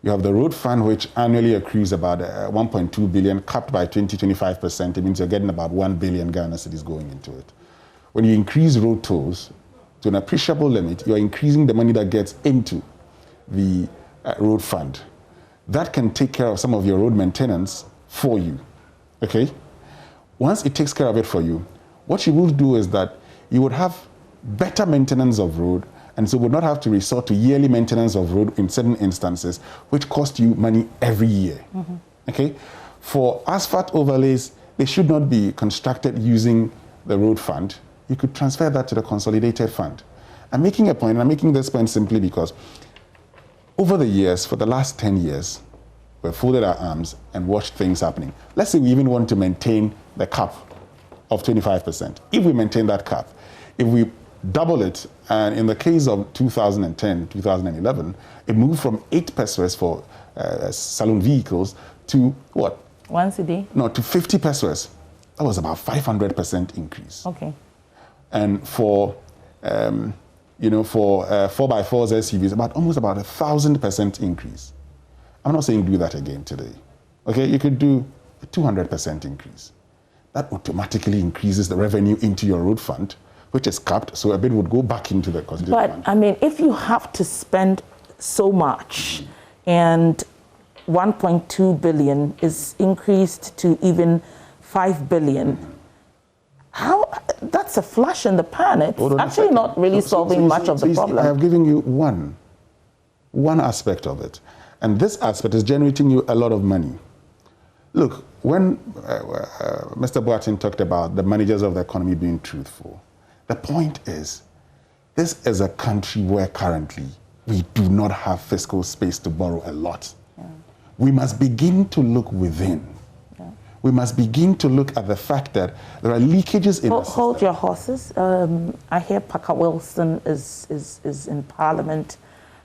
You have the road fund, which annually accrues about 1.2 billion, capped by 25%. It means you're getting about 1 billion Ghana cedis going into it. When you increase road tolls to an appreciable limit, you're increasing the money that gets into the road fund. That can take care of some of your road maintenance for you, okay? Once it takes care of it for you, what you will do is that you would have better maintenance of road, and so would not have to resort to yearly maintenance of road in certain instances, which cost you money every year, okay? For asphalt overlays, they should not be constructed using the road fund. You could transfer that to the consolidated fund. I'm making a point, and I'm making this point simply because over the years, for the last 10 years, we've folded our arms and watched things happening. Let's say we even want to maintain the cap of 25%. If we maintain that cap, if we double it, and in the case of 2010, 2011, it moved from 8 pesos for saloon vehicles to what? Once a day? No, to 50 pesos. That was about 500% increase. Okay. And for, for 4x4s SUVs, almost about 1,000% increase. I'm not saying do that again today. Okay, you could do a 200% increase. That automatically increases the revenue into your road fund, which is capped, so a bit would go back into the consolidated fund. But, I mean, if you have to spend so much and 1.2 billion is increased to even 5 billion, how, that's a flash in the pan. It's actually not really solving much of the problem. I have given you one aspect of it. And this aspect is generating you a lot of money. Look, when Mr. Boateng talked about the managers of the economy being truthful, the point is, this is a country where currently we do not have fiscal space to borrow a lot. Yeah. We must begin to look within. Yeah. We must begin to look at the fact that there are leakages in Hold your horses. I hear Parker Wilson is in Parliament.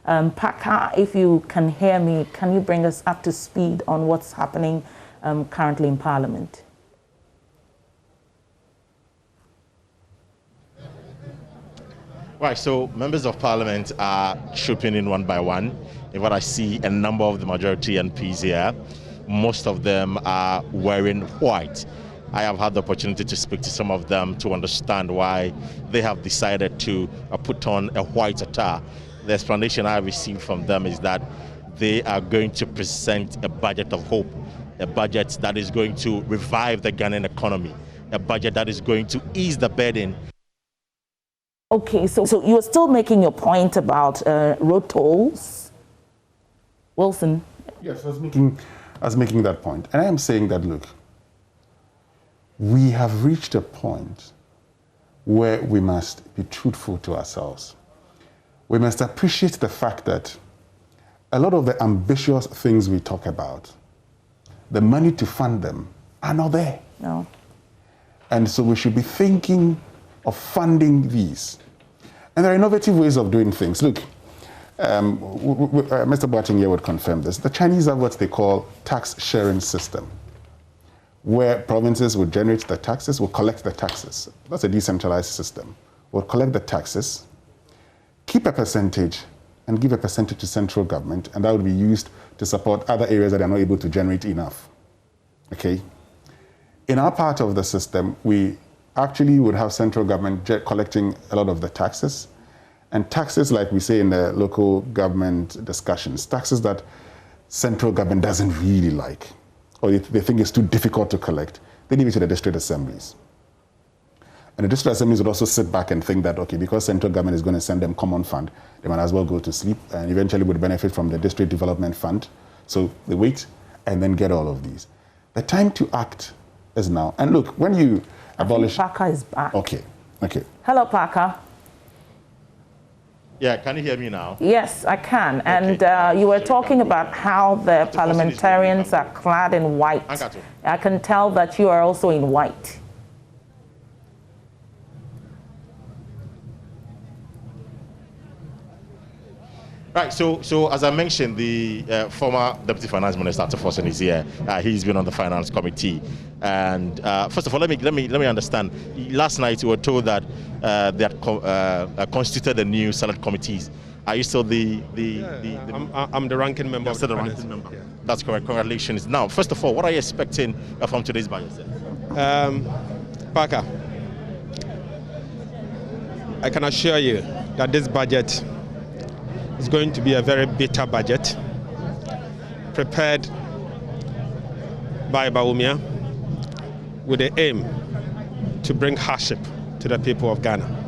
Parker, if you can hear me, can you bring us up to speed on what's happening currently in Parliament? Right, so members of Parliament are trooping in one by one. In what I see, a number of the majority MPs here, most of them are wearing white. I have had the opportunity to speak to some of them to understand why they have decided to put on a white attire. The explanation I received from them is that they are going to present a budget of hope, a budget that is going to revive the Ghanaian economy, a budget that is going to ease the burden. Okay, so you're still making your point about road tolls, Wilson? Yes, I was making that point. And I am saying that, look, we have reached a point where we must be truthful to ourselves. We must appreciate the fact that a lot of the ambitious things we talk about, the money to fund them are not there. No. And so we should be thinking of funding these. And there are innovative ways of doing things. Look, Mr. Boateng here would confirm this. The Chinese have what they call tax sharing system, where provinces would generate the taxes, will collect the taxes. That's a decentralized system. Will collect the taxes, keep a percentage, and give a percentage to central government, and that would be used to support other areas that are not able to generate enough. Okay? In our part of the system, we actually would have central government collecting a lot of the taxes, and taxes, like we say in the local government discussions, taxes that central government doesn't really like, or they think it's too difficult to collect, they leave it to the district assemblies. And the district assemblies would also sit back and think that, okay, because central government is going to send them common fund, they might as well go to sleep and eventually would benefit from the district development fund. So they wait and then get all of these. The time to act is now. And look, when you abolish... Parker is back. Okay. Hello, Parker. Yeah, can you hear me now? Yes, I can. And you were talking about how the parliamentarians are clad in white. I can tell that you are also in white. Right, so as I mentioned, the former Deputy Finance Minister, Forson, is here. He's been on the Finance Committee. And first of all, let me understand. Last night you were told that they had constituted the new Senate committees Are you still I'm the ranking member. Still the ranking member. Yeah. That's correct. Congratulations. Now, first of all, what are you expecting from today's budget? Parker, I can assure you that this budget is going to be a very bitter budget, prepared by Bawumia with the aim to bring hardship to the people of Ghana.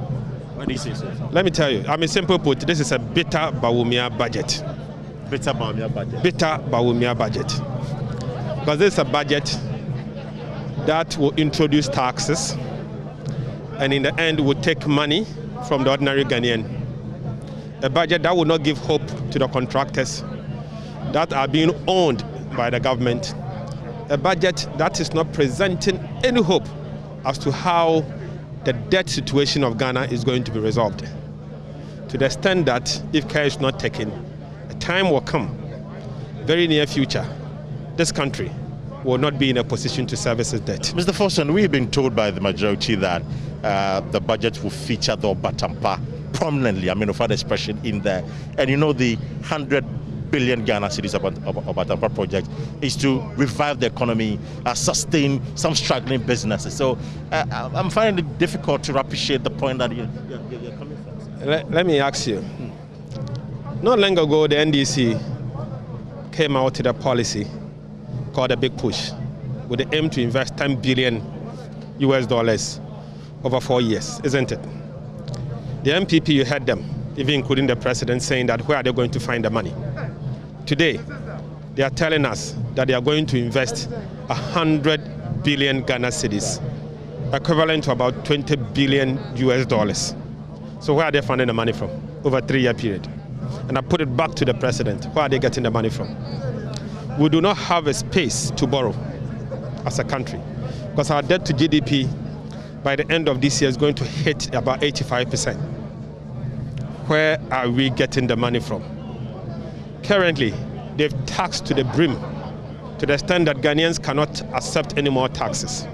What do you say, sir? Let me tell you, I mean, simple put, this is a bitter Bawumia budget. Bitter Bawumia budget. Bitter Bawumia budget. Because this is a budget that will introduce taxes and in the end will take money from the ordinary Ghanaian. A budget that will not give hope to the contractors that are being owned by the government. A budget that is not presenting any hope as to how the debt situation of Ghana is going to be resolved. To the extent that if care is not taken, a time will come, very near future, this country will not be in a position to service its debt. Mr. Forson, we've been told by the majority that the budget will feature the Obatampa prominently, I mean, of that expression in there. And you know, the 100 billion Ghana cedis Obatampa project is to revive the economy, sustain some struggling businesses. So I'm finding it difficult to appreciate the point that you're coming from. Let me ask you. Not long ago, the NDC came out with a policy called a big push with the aim to invest $10 billion US over 4 years, isn't it? The MPP, you heard them, even including the president, saying that where are they going to find the money? Today, they are telling us that they are going to invest 100 billion Ghana cedis, equivalent to about $20 billion US. So where are they finding the money from over a 3-year period? And I put it back to the president. Where are they getting the money from? We do not have a space to borrow as a country because our debt to GDP by the end of this year is going to hit about 85%. Where are we getting the money from? Currently, they've taxed to the brim to the extent that Ghanaians cannot accept any more taxes.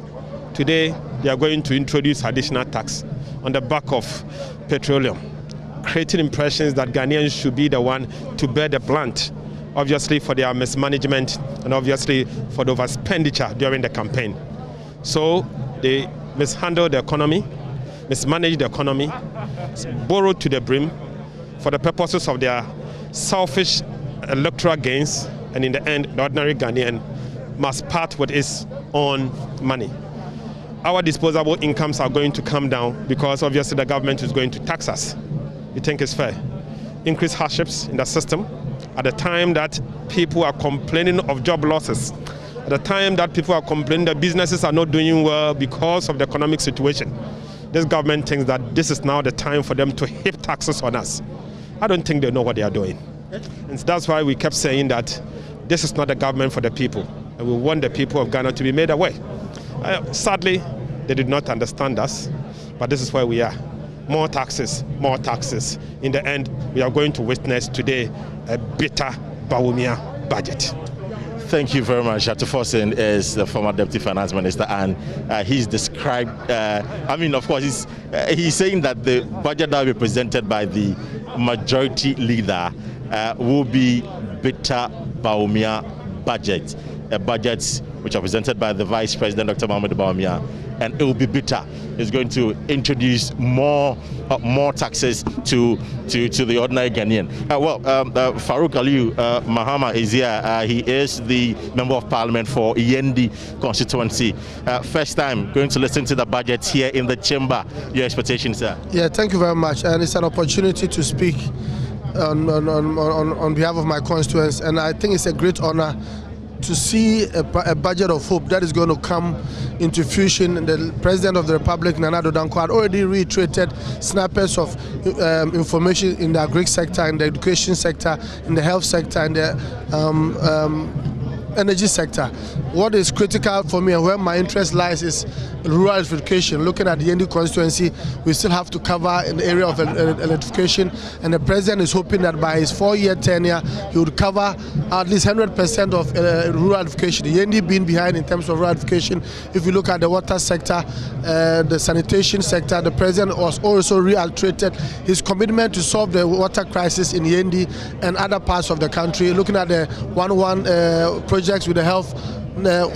Today, they are going to introduce additional tax on the back of petroleum, creating impressions that Ghanaians should be the one to bear the brunt, obviously for their mismanagement and obviously for the overexpenditure during the campaign. So they mishandled the economy, mismanaged the economy, borrowed to the brim for the purposes of their selfish electoral gains, and in the end, the ordinary Ghanaian must part with his own money. Our disposable incomes are going to come down because obviously the government is going to tax us. You think it's fair? Increase hardships in the system at the time that people are complaining of job losses, at the time that people are complaining that businesses are not doing well because of the economic situation. This government thinks that this is now the time for them to heap taxes on us. I don't think they know what they are doing. And that's why we kept saying that this is not the government for the people. And we want the people of Ghana to be made aware. Sadly, they did not understand us, but this is where we are. More taxes, more taxes. In the end, we are going to witness today a bitter Bawumia budget. Thank you very much. Dr. Forson is the former Deputy Finance Minister, and he's described, I mean, of course, he's saying that the budget that will be presented by the majority leader will be bitter Bawumia budget, a budget which are presented by the Vice President, Dr. Mohamed Bawumia, and it will be bitter. It's going to introduce more taxes to the ordinary Ghanaian. Farouk Aliyu Mahama is here. He is the Member of Parliament for Yendi constituency. First time going to listen to the budget here in the chamber. Your expectations, sir? Yeah, thank you very much. And it's an opportunity to speak on behalf of my constituents, and I think it's a great honor to see a budget of hope that is going to come into fruition. The President of the Republic, Nana Addo Dankwa, had already reiterated snippets of information in the agri sector, in the education sector, in the health sector, in the energy sector. what is critical for me and where my interest lies is rural electrification. Looking at the Yendi constituency, we still have to cover in the area of electrification, and the president is hoping that by his 4-year tenure, he would cover at least 100% of rural electrification. Yendi being behind in terms of rural electrification. If you look at the water sector, the sanitation sector, the president was also reiterated his commitment to solve the water crisis in Yendi and other parts of the country. Looking at the 1-1 projects with the health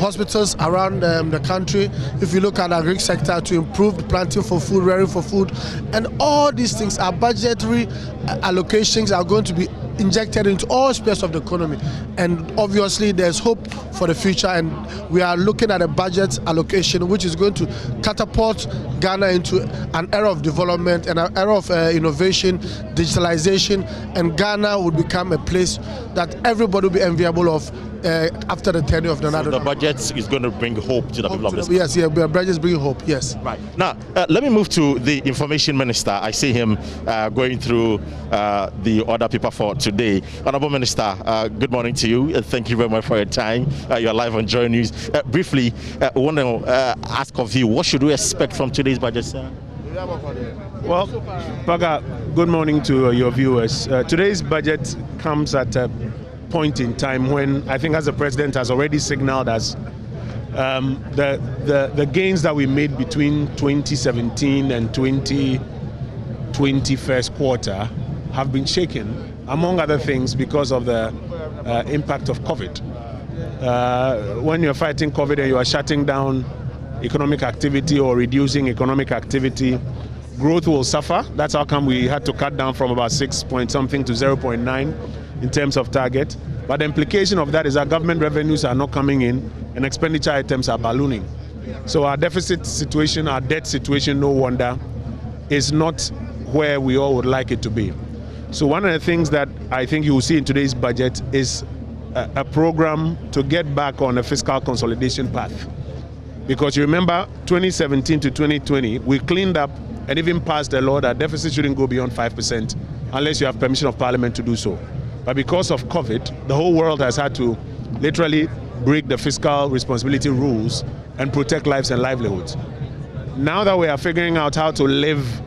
hospitals around the country. If you look at the agri sector, to improve the planting for food, rearing for food, and all these things are budgetary allocations are going to be injected into all aspects of the economy, and obviously there's hope for the future, and we are looking at a budget allocation which is going to catapult Ghana into an era of development and an era of innovation, digitalization, and Ghana would become a place that everybody will be enviable of after the tenure of the So the budget is going to bring hope to the people of this country. Yes, yeah, the budget is bringing hope, yes. Right. Now, let me move to the information minister. I see him going through the order paper for today. Honorable Minister, good morning to you. Thank you very much for your time. You're live on JoyNews. Briefly, I want to ask of you, what should we expect from today's budget, sir? Well, Paga, good morning to your viewers. Today's budget comes at a point in time when I think, as the president has already signaled us, the gains that we made between 2017 and 2020 first quarter have been shaken, among other things, because of the impact of COVID. When you're fighting COVID and you are shutting down economic activity or reducing economic activity, growth will suffer. That's how come we had to cut down from about 6 point something to 0.9 in terms of target. But the implication of that is that government revenues are not coming in and expenditure items are ballooning. So our deficit situation, our debt situation, no wonder, is not where we all would like it to be. So one of the things that I think you will see in today's budget is a program to get back on a fiscal consolidation path. Because you remember 2017 to 2020, we cleaned up and even passed a law that deficit shouldn't go beyond 5% unless you have permission of Parliament to do so. But because of COVID, the whole world has had to literally break the fiscal responsibility rules and protect lives and livelihoods. Now that we are figuring out how to live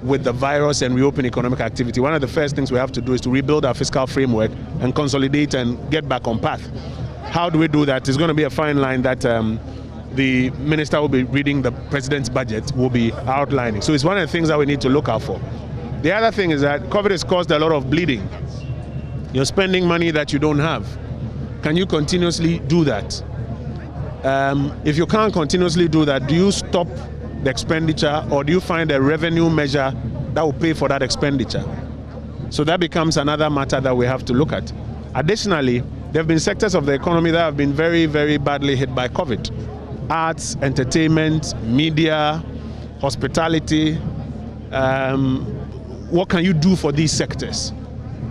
with the virus and reopen economic activity, one of the first things we have to do is to rebuild our fiscal framework and consolidate and get back on path. How do we do that? It's going to be a fine line that the minister will be reading the president's budget, will be outlining. So it's one of the things that we need to look out for. The other thing is that COVID has caused a lot of bleeding. You're spending money that you don't have. Can you continuously do that? If you can't continuously do that, do you stop the expenditure, or do you find a revenue measure that will pay for that expenditure? So that becomes another matter that we have to look at. Additionally, there have been sectors of the economy that have been very, very badly hit by COVID. Arts, entertainment, media, hospitality. What can you do for these sectors?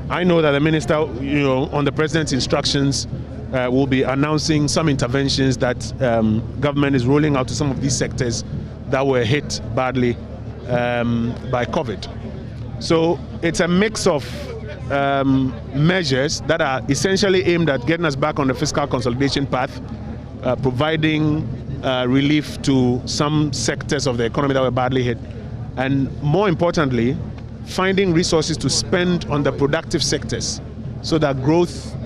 I know that the minister, on the president's instructions, will be announcing some interventions that government is rolling out to some of these sectors that were hit badly by COVID. So it's a mix of measures that are essentially aimed at getting us back on the fiscal consolidation path, providing relief to some sectors of the economy that were badly hit, and more importantly, finding resources to spend on the productive sectors so that growth,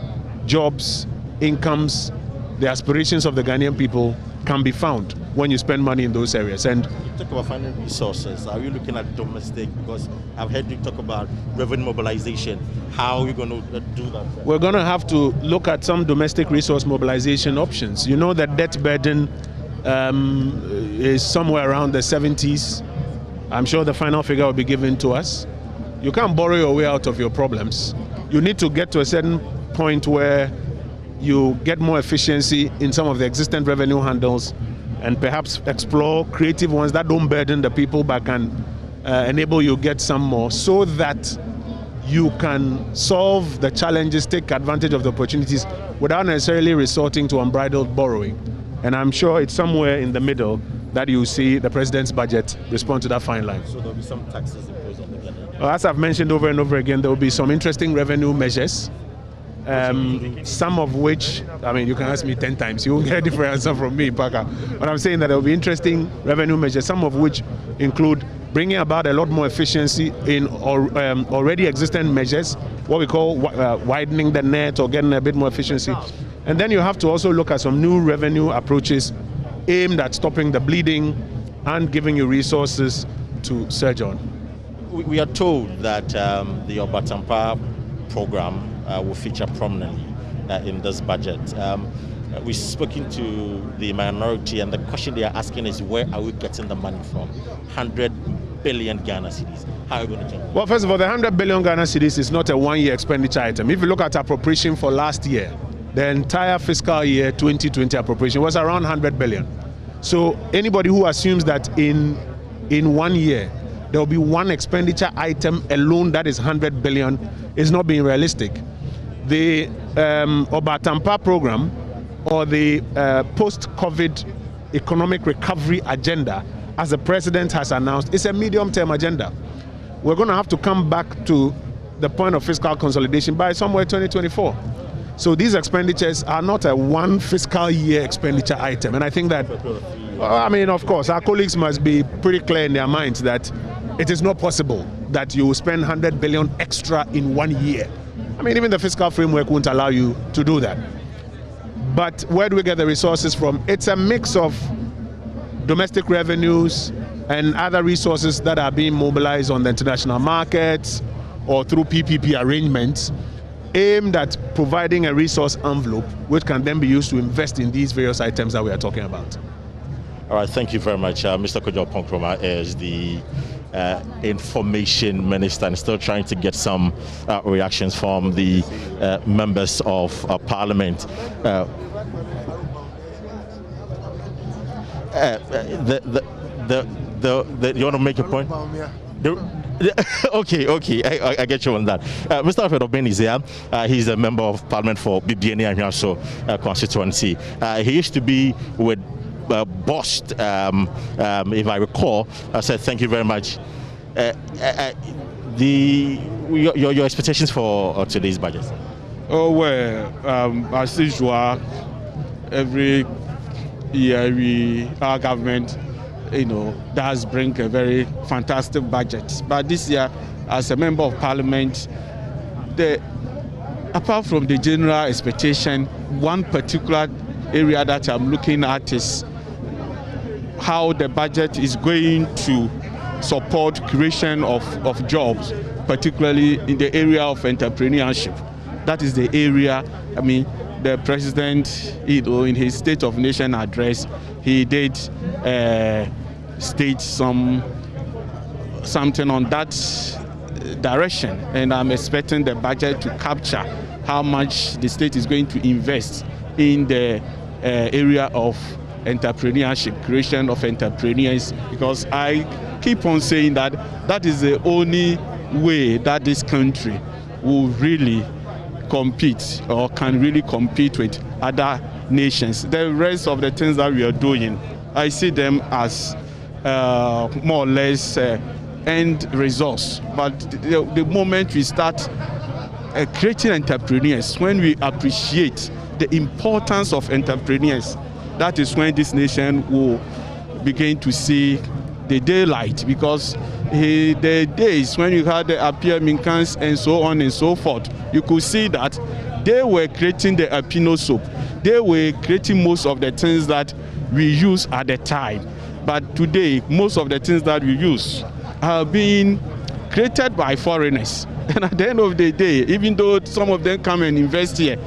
jobs, incomes, the aspirations of the Ghanaian people can be found when you spend money in those areas. And you talk about finding resources. Are you looking at domestic? Because I've heard you talk about revenue mobilization. How are you going to do that? We're going to have to look at some domestic resource mobilization options. You know that debt burden is somewhere around the 70s. I'm sure the final figure will be given to us. You can't borrow your way out of your problems. You need to get to a certain point where you get more efficiency in some of the existing revenue handles and perhaps explore creative ones that don't burden the people but can enable you get some more, so that you can solve the challenges, take advantage of the opportunities without necessarily resorting to unbridled borrowing. And I'm sure it's somewhere in the middle that you see the president's budget respond to that fine line. So there'll be some taxes imposed on the Ghanaian. As I've mentioned over and over again, there will be some interesting revenue measures. some of which, I mean, you can ask me 10 times, you won't get a different answer from me, Parker. But I'm saying that there will be interesting revenue measures, some of which include bringing about a lot more efficiency in already existing measures, what we call widening the net or getting a bit more efficiency. And then you have to also look at some new revenue approaches aimed at stopping the bleeding and giving you resources to surge on. We are told that the Obatampa program will feature prominently in this budget. We've spoken to the minority, and the question they are asking is, where are we getting the money from? 100 billion Ghana cedis. How are we going to do? Well, first of all, the 100 billion Ghana cedis is not a one-year expenditure item. If you look at appropriation for last year, the entire fiscal year 2020 appropriation was around 100 billion. So anybody who assumes that in 1 year there will be one expenditure item alone that is 100 billion is not being realistic. The Obatampa program, or the post-COVID economic recovery agenda, as the president has announced, is a medium-term agenda. We're going to have to come back to the point of fiscal consolidation by somewhere 2024. So these expenditures are not a one fiscal year expenditure item. And I think that, I mean, of course, our colleagues must be pretty clear in their minds that it is not possible that you spend 100 billion extra in 1 year. I mean, even the fiscal framework won't allow you to do that. But where do we get the resources from? It's a mix of domestic revenues and other resources that are being mobilized on the international markets or through PPP arrangements, aimed at providing a resource envelope which can then be used to invest in these various items that we are talking about. All right, thank you very much. Mr. Kojo Ponkroma is the information minister, and still trying to get some reactions from the members of parliament. You want to make a point? Okay, I get you on that. Mr. Alfred Obeng is here. He's a member of parliament for Bibiani and Hwaso constituency. He used to be with Bost, if I recall. I said thank you very much. Your expectations for today's budget? Oh well, as usual, every year our government, does bring a very fantastic budget. But this year, as a member of parliament, apart from the general expectation, one particular area that I'm looking at is how the budget is going to support creation of jobs, particularly in the area of entrepreneurship. That is the area, I mean, the president, in his State of Nation address, he did state something on that direction, and I'm expecting the budget to capture how much the state is going to invest in the area of entrepreneurship, creation of entrepreneurs, because I keep on saying that that is the only way that this country will really compete or can really compete with other nations. The rest of the things that we are doing, I see them as more or less end results. But the moment we start creating entrepreneurs, when we appreciate the importance of entrepreneurs, that is when this nation will begin to see the daylight, because the days when you had the Apia Minkans and so on and so forth, you could see that they were creating the Apino soap. They were creating most of the things that we use at the time. But today, most of the things that we use are being created by foreigners. And at the end of the day, even though some of them come and invest here,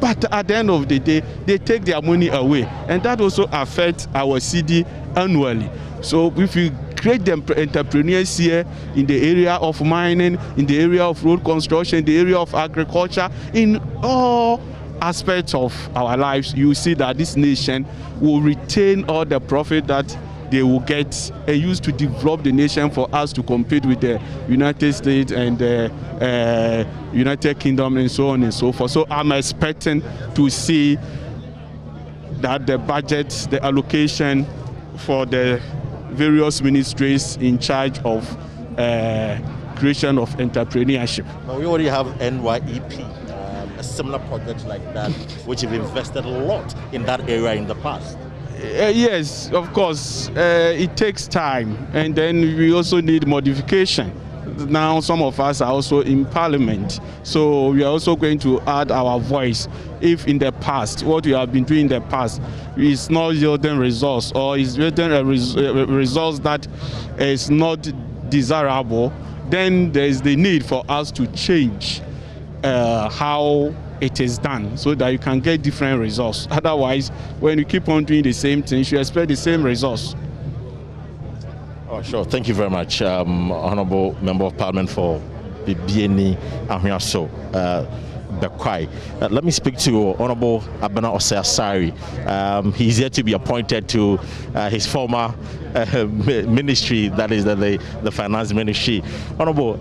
but at the end of the day, they take their money away. And that also affects our CD annually. So if we create the entrepreneurs here in the area of mining, in the area of road construction, in the area of agriculture, in all aspects of our lives, you see that this nation will retain all the profit that they will get and use to develop the nation for us to compete with the United States and the United Kingdom and so on and so forth. So I'm expecting to see that the budget, the allocation for the various ministries in charge of creation of entrepreneurship. Now we already have NYEP, a similar projects like that, which have invested a lot in that area in the past? Yes, of course. It takes time, and then we also need modification. Now some of us are also in parliament, so we are also going to add our voice. If in the past, what we have been doing in the past is not yielding results, or is yielding a results that is not desirable, then there is the need for us to change how it is done, so that you can get different results. Otherwise, when you keep on doing the same things, you expect the same results. Oh, sure. Thank you very much, Honourable Member of Parliament for Bibiani Ahmiaso Bekwai. Let me speak to Honourable Abena Osei-Asari. He's yet to be appointed to his former ministry, that is the Finance Ministry. Honourable,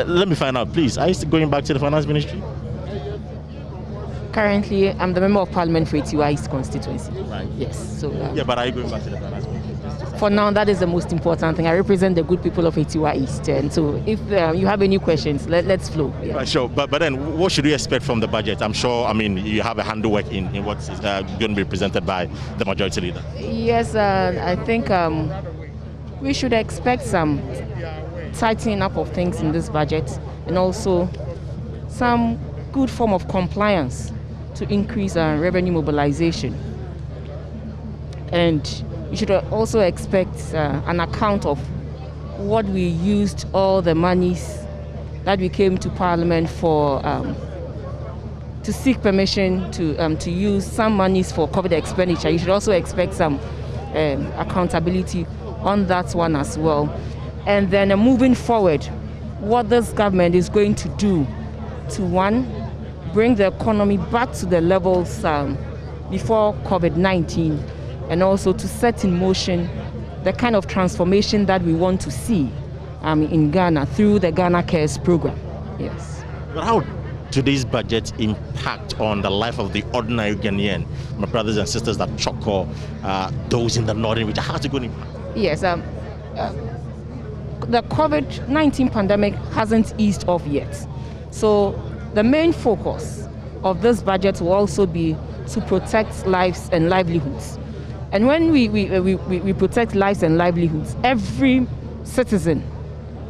let me find out, please, are you still going back to the Finance Ministry? Currently, I'm the Member of Parliament for Etiwa East constituency. Right. Yes. So. Yeah, but are you going back to the Finance Ministry? For now, that is the most important thing. I represent the good people of Etiwa East, and so if you have any questions, let's flow. Yeah. Right, sure. But then, what should we expect from the budget? I'm sure, I mean, you have a handwork in what's going to be presented by the majority leader. Yes, I think we should expect some tightening up of things in this budget, and also some good form of compliance to increase revenue mobilization. And you should also expect an account of what we used all the monies that we came to Parliament for, to seek permission to use some monies for COVID expenditure. You should also expect some accountability on that one as well. And then moving forward, what this government is going to do to, one, bring the economy back to the levels before COVID-19, and also to set in motion the kind of transformation that we want to see in Ghana through the Ghana Cares program. Yes. But how today's budget impact on the life of the ordinary Ghanaian, my brothers and sisters that Choko, those in the northern region? How's it going to impact? Yes. The COVID-19 pandemic hasn't eased off yet. So the main focus of this budget will also be to protect lives and livelihoods. And when we protect lives and livelihoods, every citizen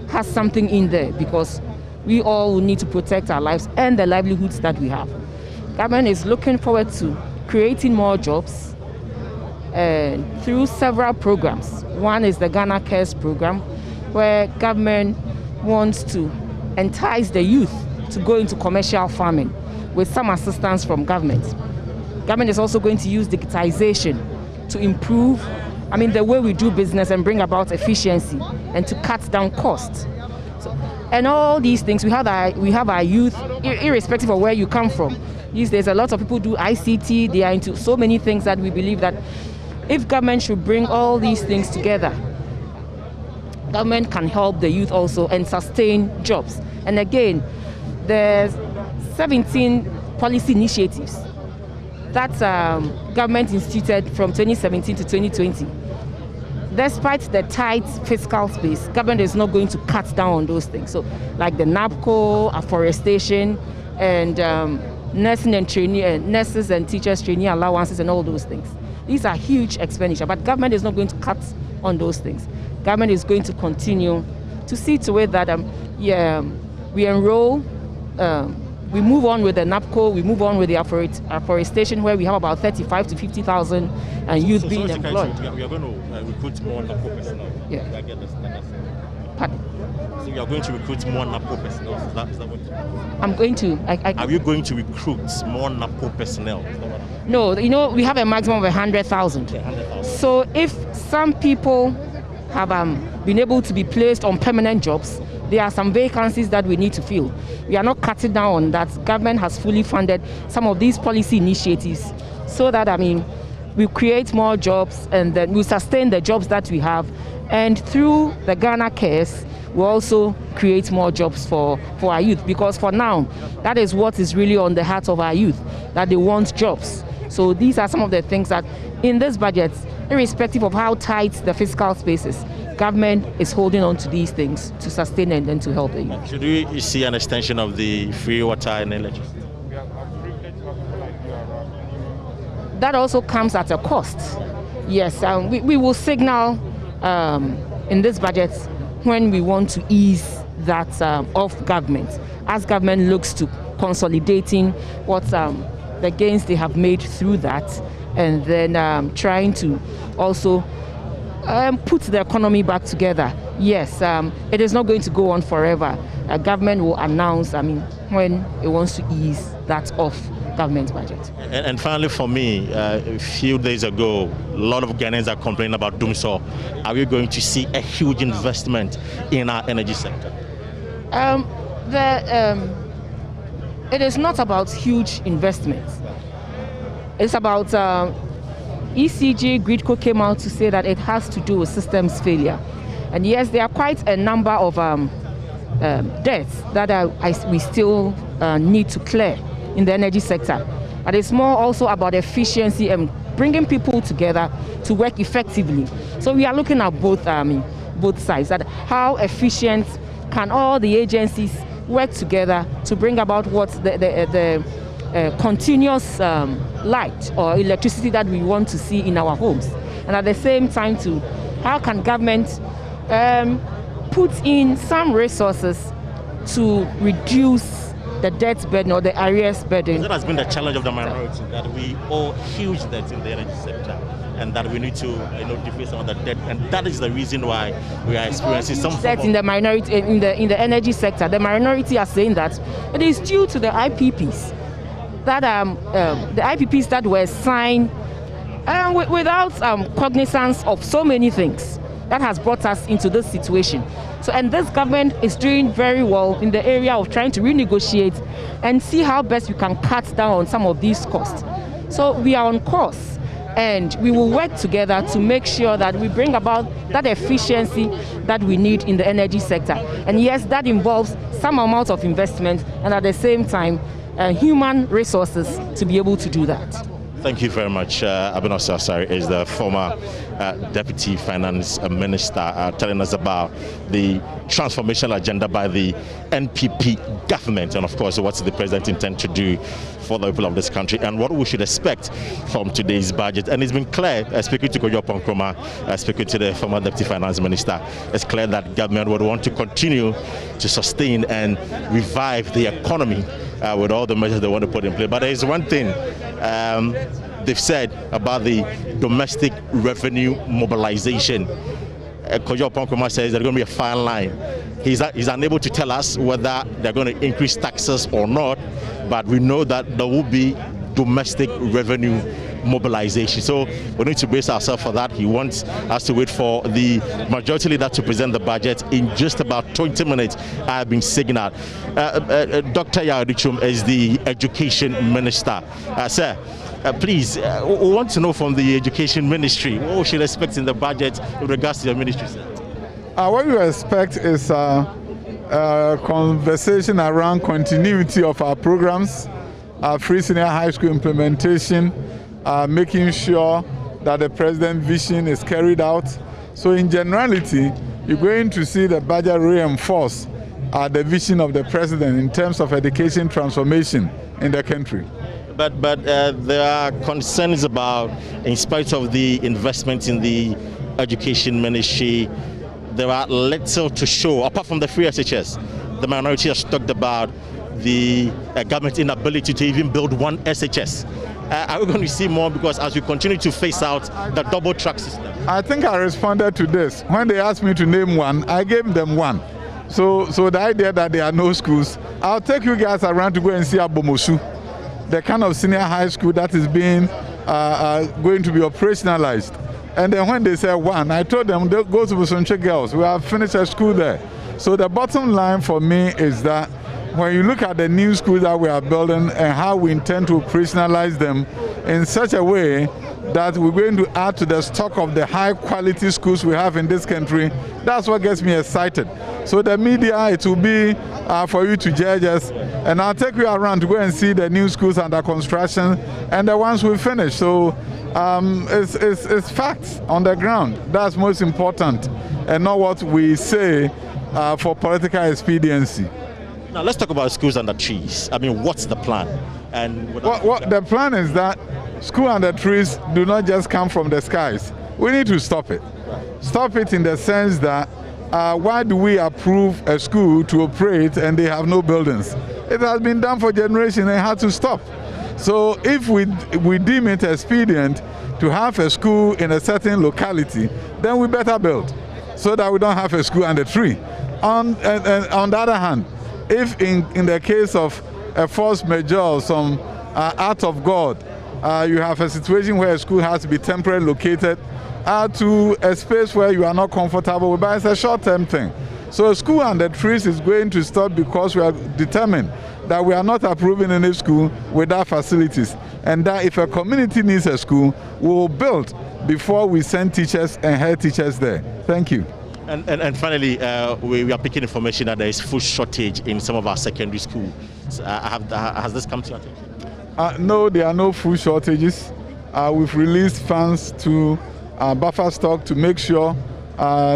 has something in there, because we all need to protect our lives and the livelihoods that we have. Government is looking forward to creating more jobs through several programs. One is the Ghana Cares program, where government wants to entice the youth to go into commercial farming with some assistance from government. Government is also going to use digitization to improve, the way we do business and bring about efficiency and to cut down costs. So, and all these things, we have our youth, irrespective of where you come from. These days, a lot of people do ICT, they are into so many things that we believe that if government should bring all these things together, government can help the youth also and sustain jobs. And again, there's 17 policy initiatives that government instituted from 2017 to 2020. Despite the tight fiscal space, government is not going to cut down on those things. So, like the NAPCO, afforestation, and nursing and training, nurses and teachers training allowances, and all those things. These are huge expenditure, but government is not going to cut on those things. Government is going to continue to see to it that we enroll. We move on with the NAPCO, we move on with the afforestation, where we have about 35 to 50,000 youth being employed. We are going to recruit more NAPCO personnel. Yeah. I get this. Pardon? So you are going to recruit more NAPCO personnel. Is that what? I'm going to. Are you going to recruit more NAPCO personnel? No, we have a maximum of 100,000. Yeah, 100,000. So if some people have been able to be placed on permanent jobs, there are some vacancies that we need to fill. We are not cutting down on that. Government has fully funded some of these policy initiatives so that, we create more jobs and then we sustain the jobs that we have. And through the Ghana Cares, we also create more jobs for our youth, because for now, that is what is really on the heart of our youth, that they want jobs. So these are some of the things that in this budget, irrespective of how tight the fiscal space is, government is holding on to these things to sustain and to help the youth. Should we see an extension of the free water and electricity? that also comes at a cost. Yes, we will signal in this budget when we want to ease that off government, as government looks to consolidating what the gains they have made through that, and then trying to also put the economy back together. Yes, it is not going to go on forever. Government will announce, when it wants to ease that off government budget. And finally, for me, a few days ago, a lot of Ghanaians are complaining about doomsday. Are we going to see a huge investment in our energy sector? It is not about huge investments. It's about ECG, Gridco came out to say that it has to do with systems failure. And yes, there are quite a number of debts that we still need to clear in the energy sector. But it's more also about efficiency and bringing people together to work effectively. So we are looking at both sides, that how efficient can all the agencies work together to bring about what the continuous light or electricity that we want to see in our homes. And at the same time, too, how can government put in some resources to reduce the debt burden or the arrears burden? That has been the challenge of the minority, that we owe huge debts in the energy sector, and that we need to defray some of the debt, and that is the reason why we are experiencing some debt in the minority in the energy sector. The minority are saying that it is due to the IPPs that were signed without cognizance of so many things that has brought us into this situation. So, and this government is doing very well in the area of trying to renegotiate and see how best we can cut down on some of these costs. So we are on course, and we will work together to make sure that we bring about that efficiency that we need in the energy sector. And yes, that involves some amount of investment and at the same time human resources to be able to do that. Thank you very much. Abena Sassari is the former Deputy Finance Minister, telling us about the transformational agenda by the NPP government, and of course what the president intends to do for the people of this country and what we should expect from today's budget. And it's been clear, speaking to Kojo Ponkroma, speaking to the former Deputy Finance Minister, it's clear that government would want to continue to sustain and revive the economy with all the measures they want to put in place. But there is one thing they've said about the domestic revenue mobilization. Kojo Ponkroma says there's going to be a fine line. He's unable to tell us whether they're going to increase taxes or not, but we know that there will be domestic revenue mobilization. So we need to brace ourselves for that. He wants us to wait for the majority leader to present the budget in just about 20 minutes. I have been signaled. Dr. Yadichum is the education minister. Sir, please, we want to know from the education ministry what we should expect in the budget with regards to your ministry, sir. What we expect is a conversation around continuity of our programs, free senior high school implementation, making sure that the president's vision is carried out. So in generality, you're going to see the budget reinforce the vision of the president in terms of education transformation in the country. But there are concerns about, in spite of the investment in the education ministry, there are little to show, apart from the free SHS. The minority has talked about the government's inability to even build one SHS. Are we going to see more, because as we continue to phase out the double track system? I think I responded to this. When they asked me to name one, I gave them one. So the idea that there are no schools, I'll take you guys around to go and see Abomosu, the kind of senior high school that is being going to be operationalized. And then when they said one, I told them, go to Busonche Girls. We have finished a school there. So the bottom line for me is that when you look at the new schools that we are building and how we intend to operationalize them in such a way that we're going to add to the stock of the high quality schools we have in this country, that's what gets me excited. So the media, it will be for you to judge us, and I'll take you around to go and see the new schools under construction and the ones we finished. So it's facts on the ground. That's most important, and not what we say for political expediency. Now let's talk about schools under trees. I mean, what's the plan? And what the plan is that school under trees do not just come from the skies. We need to stop it. Stop it in the sense that why do we approve a school to operate and they have no buildings? It has been done for generations and it had to stop. So if we deem it expedient to have a school in a certain locality, then we better build so that we don't have a school under tree. On the other hand, if in the case of a force majeure, some act of God, you have a situation where a school has to be temporarily located to a space where you are not comfortable with, but it's a short-term thing. So a school under trees is going to stop because we are determined that we are not approving any school without facilities, and that if a community needs a school, we will build before we send teachers and head teachers there. Thank you. And finally, we are picking information that there is food shortage in some of our secondary schools. Has this come to your attention? No, there are no food shortages. We've released funds to buffer stock to make sure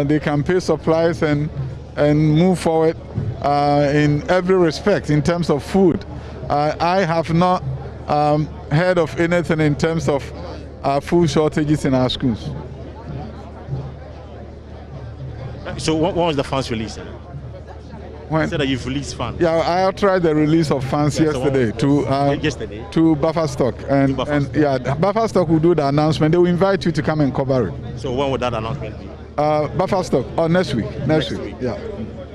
they can pay supplies and move forward in every respect in terms of food. I have not heard of anything in terms of food shortages in our schools. So when was the funds released? When? You said that you've released funds. Yeah, I authorized the release of funds yesterday to buffer stock, and buffer stock will do the announcement. They will invite you to come and cover it. So when would that announcement be? Buffer stock next week. Next week. Yeah.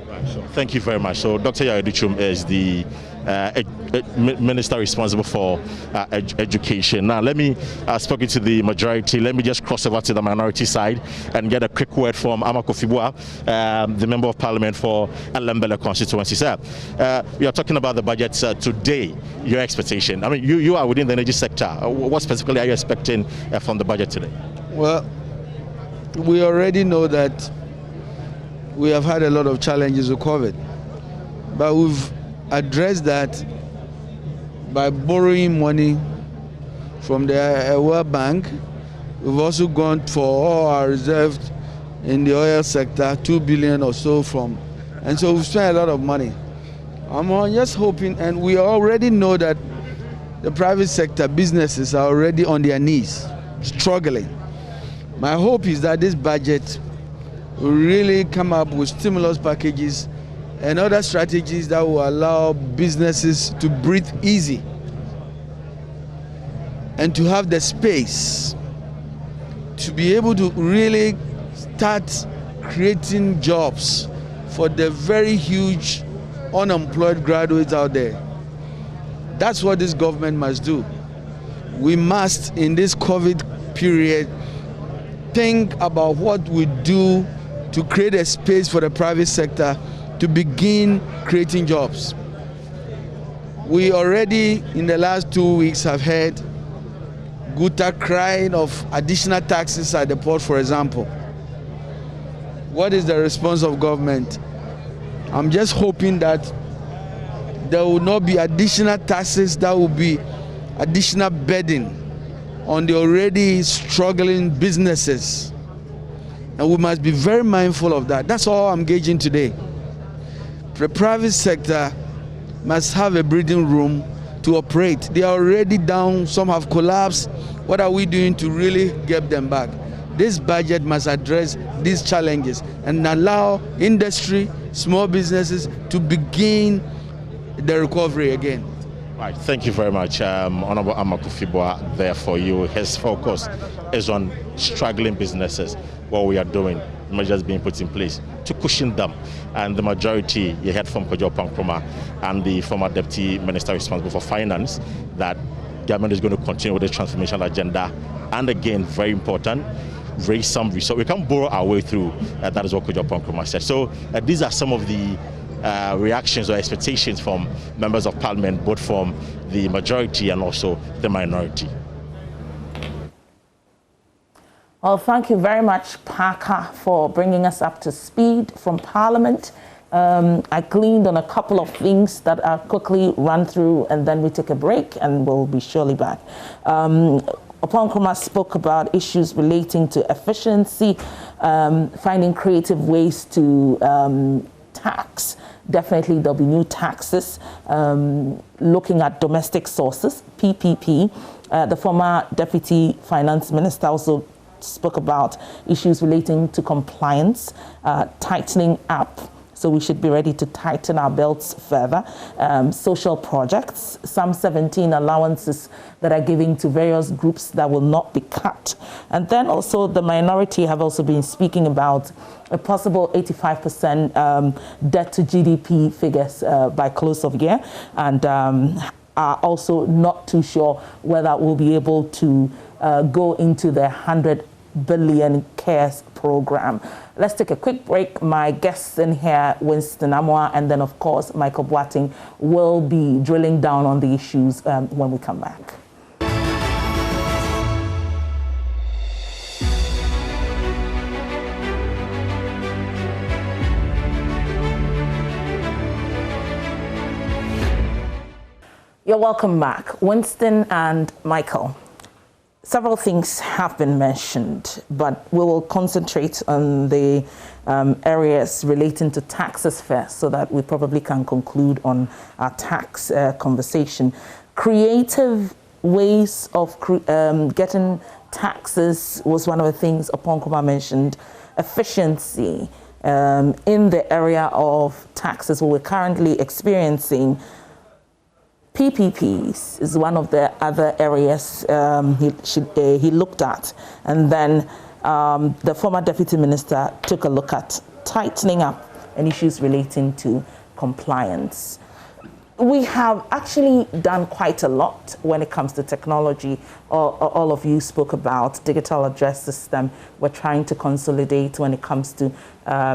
Right, so thank you very much. So Dr. Yaedichum is the minister responsible for education. Now let me speak to the majority. Let me just cross over to the minority side and get a quick word from Amakofibua, the member of parliament for Alembele constituency. Sir, we are talking about the budget today. Your expectation? I mean, you are within the energy sector. What specifically are you expecting from the budget today? Well, we already know that we have had a lot of challenges with COVID, but we've addressed that by borrowing money from the World Bank. We've also gone for all our reserves in the oil sector, 2 billion or so and so we've spent a lot of money. I'm just hoping, and we already know that the private sector businesses are already on their knees, struggling. My hope is that this budget will really come up with stimulus packages and other strategies that will allow businesses to breathe easy and to have the space to be able to really start creating jobs for the very huge unemployed graduates out there. That's what this government must do. We must, in this COVID period, think about what we do to create a space for the private sector to begin creating jobs. We already, in the last 2 weeks, have heard Guta crying of additional taxes at the port, for example. What is the response of government? I'm just hoping that there will not be additional taxes that will be additional burden on the already struggling businesses. And we must be very mindful of that. That's all I'm gauging today. The private sector must have a breathing room to operate. They are already down, some have collapsed. What are we doing to really get them back? This budget must address these challenges and allow industry, small businesses to begin the recovery again. Right, thank you very much, Honorable Amakofibua. There for you. His focus is on struggling businesses. What we are doing, measures being put in place to cushion them. And the majority, you heard from Kojo Pankroma and the former Deputy Minister responsible for Finance, that government is going to continue with the transformational agenda. And again, very important, raise some resources. We can't borrow our way through. That is what Kojo Pankroma said. So these are some of the reactions or expectations from members of parliament, both from the majority and also the minority. Well, thank you very much, Parker, for bringing us up to speed from Parliament. I gleaned on a couple of things that I'll quickly run through, and then we take a break and we'll be surely back. Oponkroma spoke about issues relating to efficiency, finding creative ways to tax. Definitely there'll be new taxes, looking at domestic sources, PPP. The former Deputy Finance Minister also spoke about issues relating to compliance, tightening up. So we should be ready to tighten our belts further. Social projects, some 17 allowances that are given to various groups that will not be cut. And then also the minority have also been speaking about a possible 85% debt to GDP figures by close of year, and are also not too sure whether we'll be able to go into the 100 billion CARES program. Let's take a quick break. My guests in here, Winston Amoah, and then of course Michael Boateng, will be drilling down on the issues when we come back. You're welcome back, Winston and Michael. Several things have been mentioned, but we will concentrate on the areas relating to taxes first so that we probably can conclude on our tax conversation. Creative ways of getting taxes was one of the things Oponkoma mentioned. Efficiency in the area of taxes, what we're currently experiencing. PPPs is one of the other areas he looked at. And then the former Deputy Minister took a look at tightening up and issues relating to compliance. We have actually done quite a lot when it comes to technology. All of you spoke about digital address system. We're trying to consolidate when it comes to a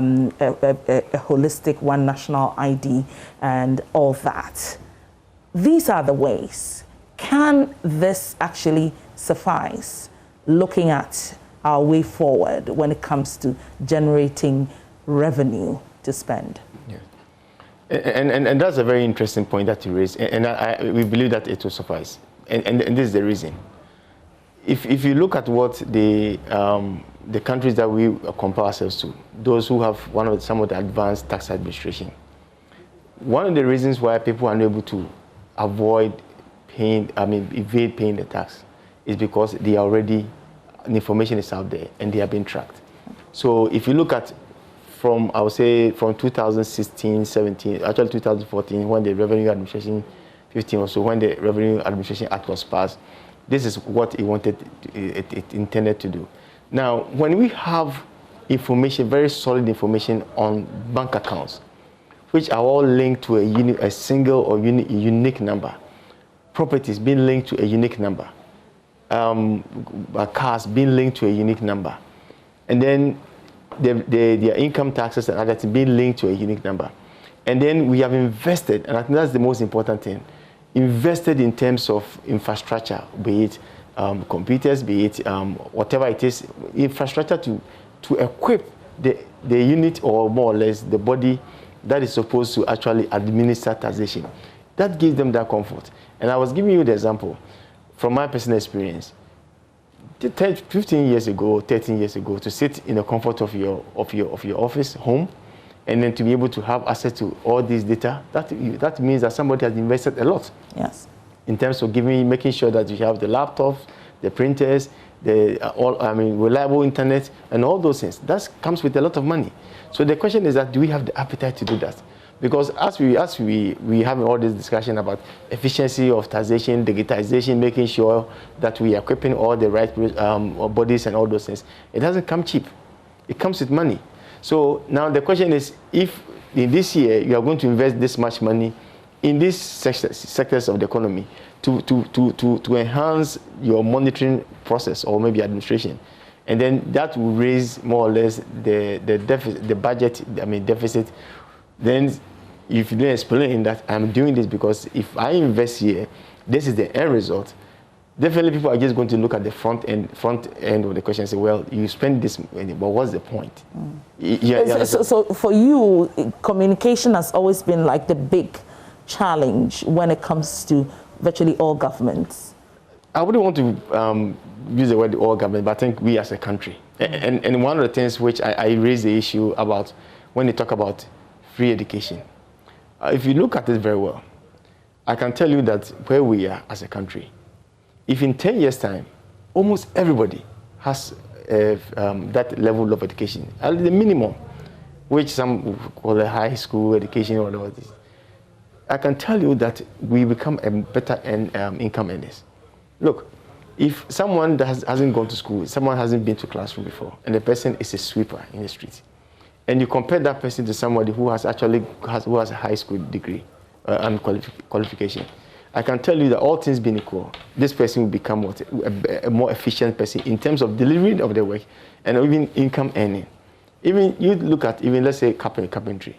holistic one national ID and all that. These are the ways. Can this actually suffice, looking at our way forward when it comes to generating revenue to spend? Yeah. And that's a very interesting point that you raised, and we believe that it will suffice. And this is the reason. If you look at what the countries that we compare ourselves to, those who have some of the advanced tax administration, one of the reasons why people are unable to evade paying the tax is because the information is out there and they are being tracked. So if you look at from 2016, 17, actually 2014, when the Revenue Administration 15 or so, when the Revenue Administration Act was passed, this is what it intended to do. Now, when we have information, very solid information on bank accounts, which are all linked to a single or unique number. Properties being linked to a unique number. Cars being linked to a unique number. And then their income taxes and other things being linked to a unique number. And then we have invested, and I think that's the most important thing, invested in terms of infrastructure, be it computers, be it whatever it is, infrastructure to equip the unit, or more or less the body that is supposed to actually administer taxation. That gives them that comfort. And I was giving you the example from my personal experience. 15 years ago, 13 years ago, to sit in the comfort of your office, home, and then to be able to have access to all this data, that means that somebody has invested a lot. Yes. In terms of making sure that you have the laptops, the printers, reliable internet, and all those things. That comes with a lot of money. So the question is that, do we have the appetite to do that? Because as we have all this discussion about efficiency of taxation, digitization, making sure that we are equipping all the right bodies and all those things, it doesn't come cheap. It comes with money. So now the question is, if in this year you are going to invest this much money in these sectors of the economy to enhance your monitoring process or maybe administration, and then that will raise more or less the deficit, the budget, deficit. Then if you don't explain that I'm doing this because if I invest here, this is the end result, definitely people are just going to look at the front end of the question and say, well, you spend this money, but what's the point? So for you, communication has always been like the big challenge when it comes to virtually all governments. I wouldn't want to use the word all government, but I think we as a country. And one of the things which I raise the issue about when they talk about free education. If you look at it very well, I can tell you that where we are as a country, if in 10 years' time, almost everybody has that level of education, at the minimum, which some call a high school education or whatever it is, I can tell you that we become a better income earners. Look, if someone that hasn't gone to school, someone hasn't been to classroom before, and the person is a sweeper in the street, and you compare that person to somebody who has a high school degree and qualification, I can tell you that all things being equal, this person will become a more efficient person in terms of delivery of their work and even income earning. Even you look at let's say carpentry.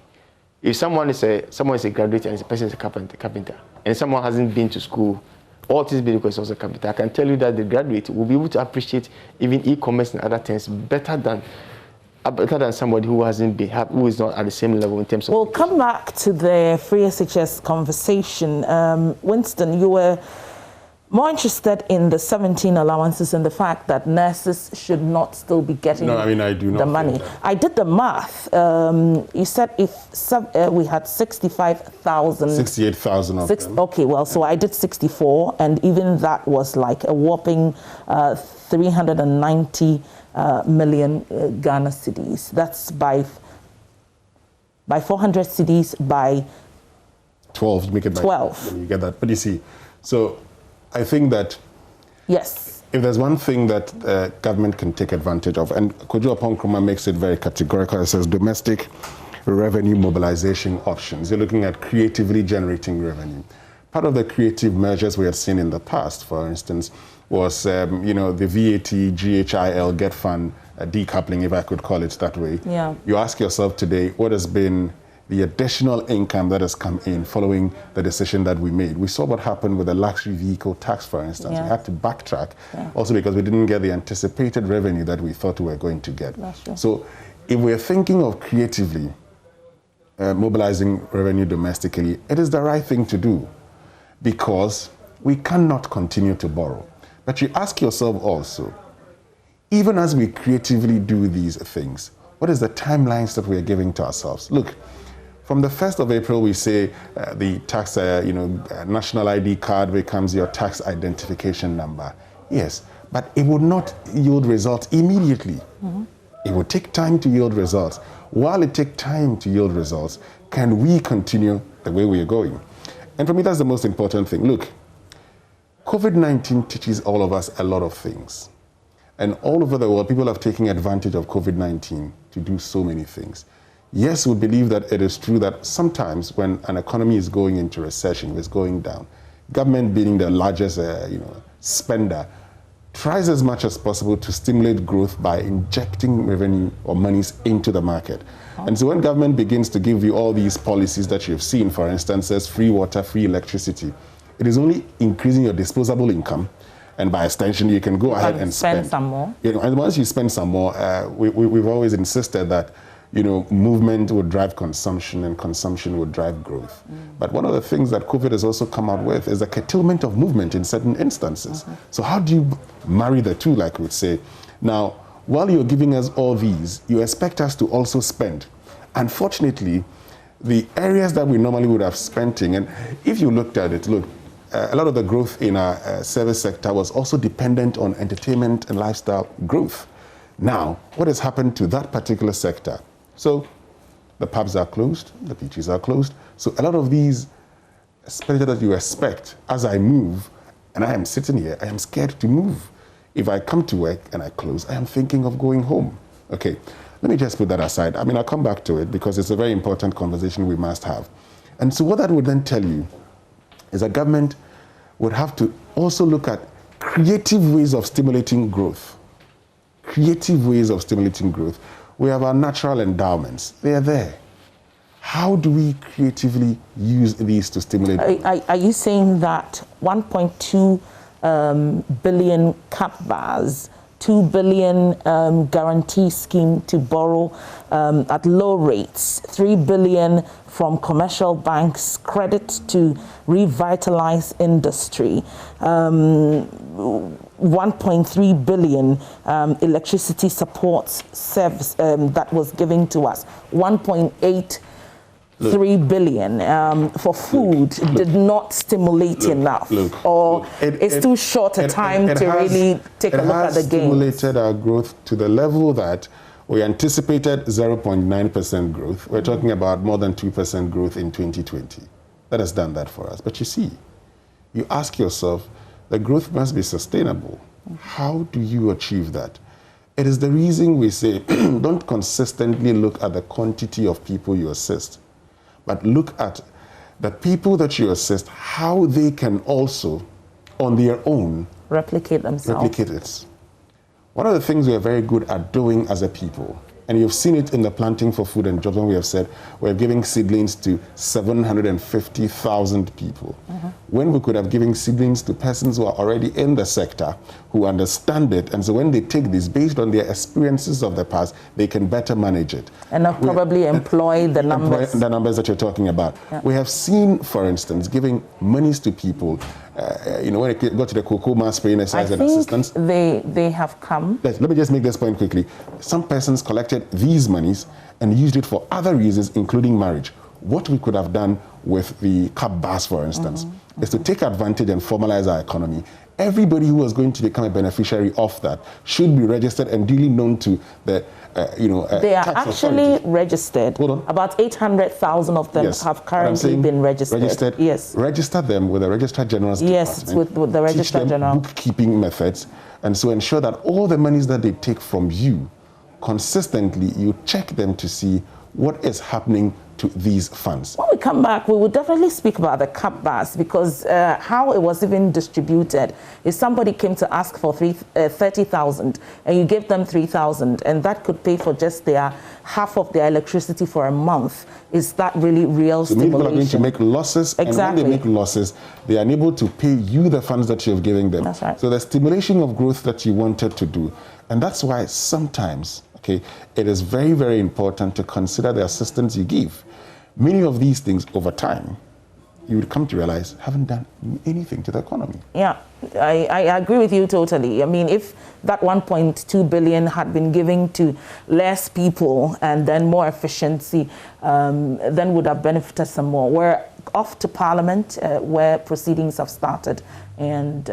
If someone is a graduate and the person is a carpenter, and someone hasn't been to school, all things being equal is also a carpenter, I can tell you that the graduate will be able to appreciate even e-commerce and other things better than somebody who who is not at the same level in terms of. We'll come back to the free SHS conversation. Winston, you were more interested in the 17 allowances and the fact that nurses should not still be getting I do not the money. I did the math. You said if we had 65,000. 68,000 of them. Okay, well, so I did 64, and even that was like a whopping 390 million Ghana cedis. That's by 400 cedis by 12. You make it 12. You get that. But you see, so I think that yes, if there's one thing that government can take advantage of, and Kojo Apon-Nkrumah makes it very categorical, it says domestic revenue mobilization options. You're looking at creatively generating revenue. Part of the creative measures we had seen in the past, for instance, was the VAT, GHIL, Get Fund decoupling, if I could call it that way. Yeah. You ask yourself today, what has been the additional income that has come in following the decision that we made? We saw what happened with the luxury vehicle tax, for instance. Yeah. We had to backtrack, also because we didn't get the anticipated revenue that we thought we were going to get. That's true. So if we're thinking of creatively mobilizing revenue domestically, it is the right thing to do, because we cannot continue to borrow. But you ask yourself also, even as we creatively do these things, what is the timelines that we are giving to ourselves? Look, from the 1st of April, we say the tax, national ID card becomes your tax identification number. Yes, but it would not yield results immediately. Mm-hmm. It would take time to yield results. While it takes time to yield results, can we continue the way we are going? And for me, that's the most important thing. Look, COVID-19 teaches all of us a lot of things. And all over the world, people have taken advantage of COVID-19 to do so many things. Yes, we believe that it is true that sometimes when an economy is going into recession, it's going down, government being the largest spender, tries as much as possible to stimulate growth by injecting revenue or monies into the market. And so when government begins to give you all these policies that you've seen, for instance, as free water, free electricity, it is only increasing your disposable income, and by extension, you can go ahead and spend some more. And once you spend some more, we've always insisted that movement would drive consumption, and consumption would drive growth. But one of the things that COVID has also come out with is a curtailment of movement in certain instances. So how do you marry the two, like we'd say? Now, while you're giving us all these, you expect us to also spend. Unfortunately, the areas that we normally would have spent in, and if you looked at it, look, a lot of the growth in our service sector was also dependent on entertainment and lifestyle growth. Now, what has happened to that particular sector? So the pubs are closed, the beaches are closed. So a lot of these expenditure that you expect, as I move, and I am sitting here, I am scared to move. If I come to work and I close, I am thinking of going home. Okay, let me just put that aside. I'll come back to it because it's a very important conversation we must have. And so what that would then tell you is that government would have to also look at creative ways of stimulating growth. Creative ways of stimulating growth. We have our natural endowments. They are there. How do we creatively use these to stimulate growth? Are you saying that 1.2 billion cap bars, 2 billion guarantee scheme to borrow at low rates, 3 billion from commercial banks, credit to revitalize industry, 1.3 billion electricity support service that was given to us, 1.8 3 billion for food did not stimulate enough, or it's too short a time to really take a look at the gains? It has stimulated our growth to the level that we anticipated 0.9% growth. We're talking about more than 2% growth in 2020. That has done that for us. But you see, you ask yourself, the growth must be sustainable. How do you achieve that? It is the reason we say, don't consistently look at the quantity of people you assist, but look at the people that you assist, how they can also, on their own, replicate themselves. Replicate it. One of the things we are very good at doing as a people, and you've seen it in the Planting for Food and Jobs when we have said we're giving seedlings to 750,000 people. When we could have given seedlings to persons who are already in the sector, who understand it, and so when they take this based on their experiences of the past, they can better manage it. And probably employ the numbers. The numbers that you're talking about. Yeah. We have seen, for instance, giving monies to people, when it got to the cocoa mass spraying exercise and assistance. They have come. Let me just make this point quickly. Some persons collected these monies and used it for other reasons, including marriage. What we could have done with the CAP bus, for instance, is to take advantage and formalize our economy. Everybody who was going to become a beneficiary of that should be registered and duly known to the, they are actually registered. Hold on. About 800,000 of them have currently been registered. Yes. Register them with the Registrar General's department. Yes, with the Registrar General. Bookkeeping methods, and so ensure that all the monies that they take from you, consistently, you check them to see what is happening to these funds. When we come back, we will definitely speak about the CAP bus, because how it was even distributed. If somebody came to ask for 30,000 and you give them 3,000, and that could pay for just half of their electricity for a month, is that really real stimulation? People are going to make losses, exactly. And when they make losses, they are unable to pay you the funds that you've given them. That's right. So the stimulation of growth that you wanted to do, and that's why sometimes, it is very, very important to consider the assistance you give. Many of these things over time, you would come to realize, haven't done anything to the economy. Yeah, I agree with you totally. I mean, if that 1.2 billion had been given to less people and then more efficiency, then would have benefited some more. We're off to Parliament, where proceedings have started, and